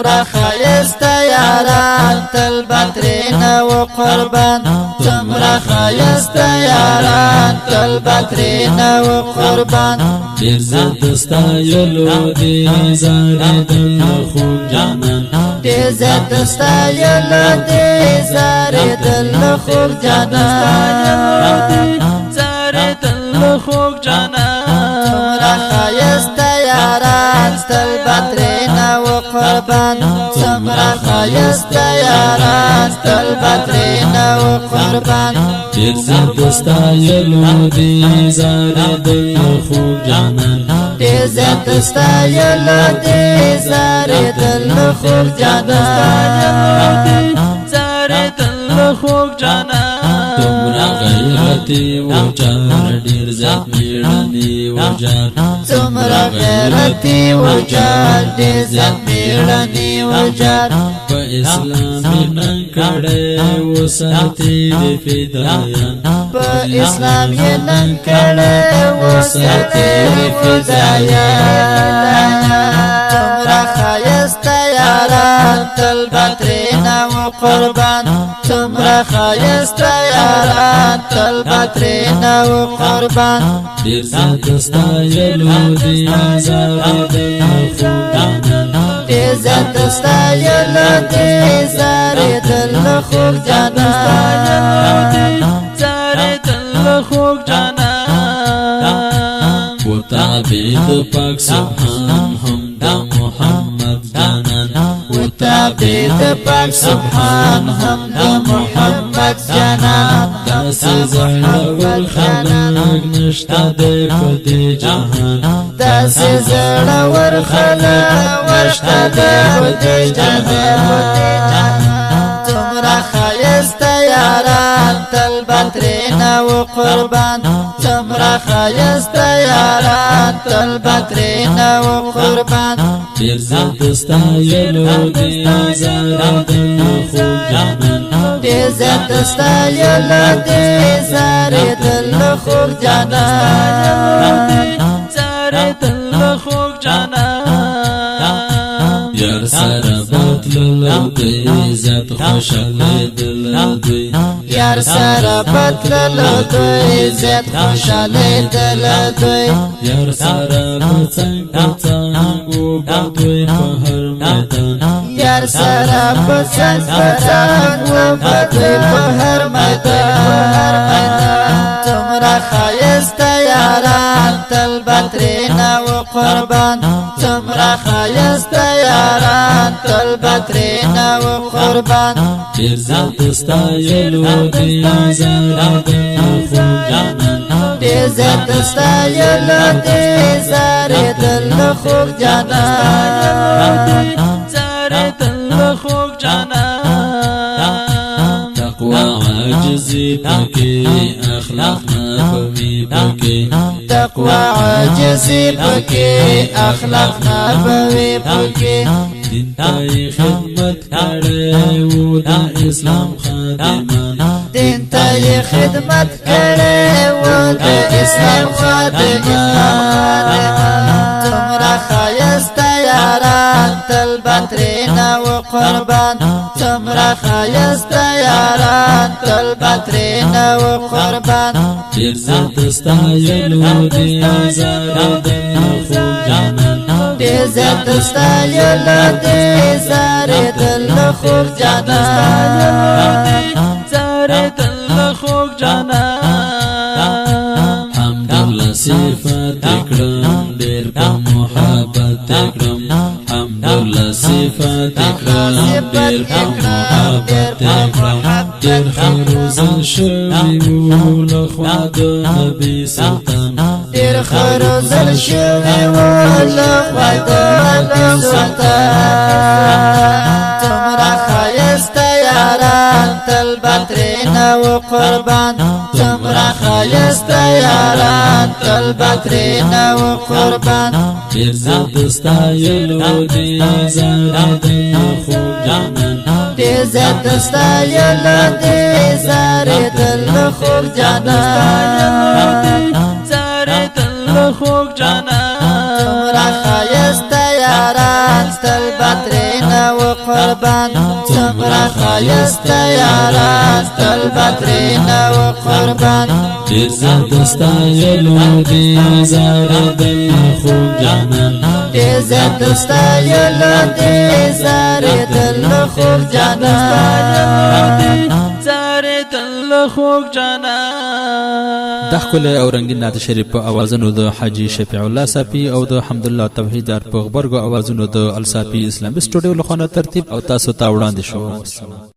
را خایست یاران تل بطرین و قربان تمرا خایست یاران تل بطرین و قربان دیر زد ستایلو دی زاری دل خوب جانان دیر زد ستایلو دی زاری دل خوب جانان زاری دل خوب جانان تمرا خایست یاران تل بطرین و قربان تمرا خایست یاران تل بطرین و قربان دیر زد ستایلو دی زاری دل خوب جانان دیر زد ستایلو دی زاری دل خوب جانان زاری دل خوب جانان تمرا غیرتی و جار دیر زد میرانی و جار تمرا غیرتی و جار دیر زد میرانی و جار په اسلامي نن کړه و ساتي د فدایان په اسلام یې نن کړه و ساتي د فدایان تمرا خایست یاران تل بطرین و قربان تمرا خایست یاران تل بطرین و قربان ډیر زیات ستایلو دی زاری دل خوب جانان دیر زیات ستایلو دی زاری دل خوب جانان زاری دل خوب جانان و تعبید پاک سبحان حمد محمد جانان و تعبید پاک سبحان حمد محمد جانان داسې زړور خلک نشته دی په دې جهان داسې زړور خلک نشته دی په دې جهان تمرا خایست یاران تل بطرین و قربان تمرا خایست یاران تل بطرین و قربان ډیر زیات ستایلو دی زاری دل خوب جانان دیر زیات ستایلو دی زاری دل خوب جانان زاری دل خوب جانان یار سره بتللو دی زیات خوشاله دل دوی یار سره بتللو دوی زیات خوشاله دل دوی یار سره پڅنګ پڅنګ و بدوی په هر میدان یار سره پڅنګ پڅنګ و بدوی په هر میدان تمرا خایست یاران تل بطرین و قربان تمرا خایست یاران تل بطرین و قربان ډیر زیات ستایلو دی زاری دل خوب جانان دیر زیات ستایلو دی زاری دل خوب جانان زاری دل خوب جانان تقوا عاجزی پکې اخلاق نبوي پکې تقوا عاجزی پکې اخلاق نبوي پکې دین ته خدمت کړې و د اسلام خادمان دین ته خدمت کړې و د اسلام خادمان تمرا خایست یاران تل بطرین و قربان تمرا خایست یاران تل بطرین و قربان ډیر زیات ستایلو دی زاری دل خوب جانان دیر زیات ستایلو دی زاری دل خوب جانان زاری دل خوب جانان حمدالله صفات اکرم ډیر په محبت اکرم حمدالله صفات اکرم ډیر په محبت اکرم ډیر خروزل شوی و لخوا د نبی سلطان ډیر خروزل شوی و لخوا د نبی سلطان تمرا خایست یاران تل بطرین و قربان تمرا خایست یاران تل بطرین و قربان ډیر زیات ستایلو دی زاری دل خوب جانان دیر زیات ستایلو دی زاری دل خوب جانان زاری دل خوب جانان تمرا خایست یاران تل بطرین وقربان څومره ښایسته یاران تل بدرینه وقربان ډېر زیات ستایلو دې زارېدل خوږ جانان ډېر زیات ستایلو دې زارېدل خوږ جانان زارېدل خوږ جانان. دا ښکلی او رنګین نعت شریف په اوازونو د حاجي شفیع الله صافي او د حمدالله توحیدار په غبرګو اوازونو د الصافي اسلامي سټوډیو له خوا ترتیب او تاسو ته وړاندې شو.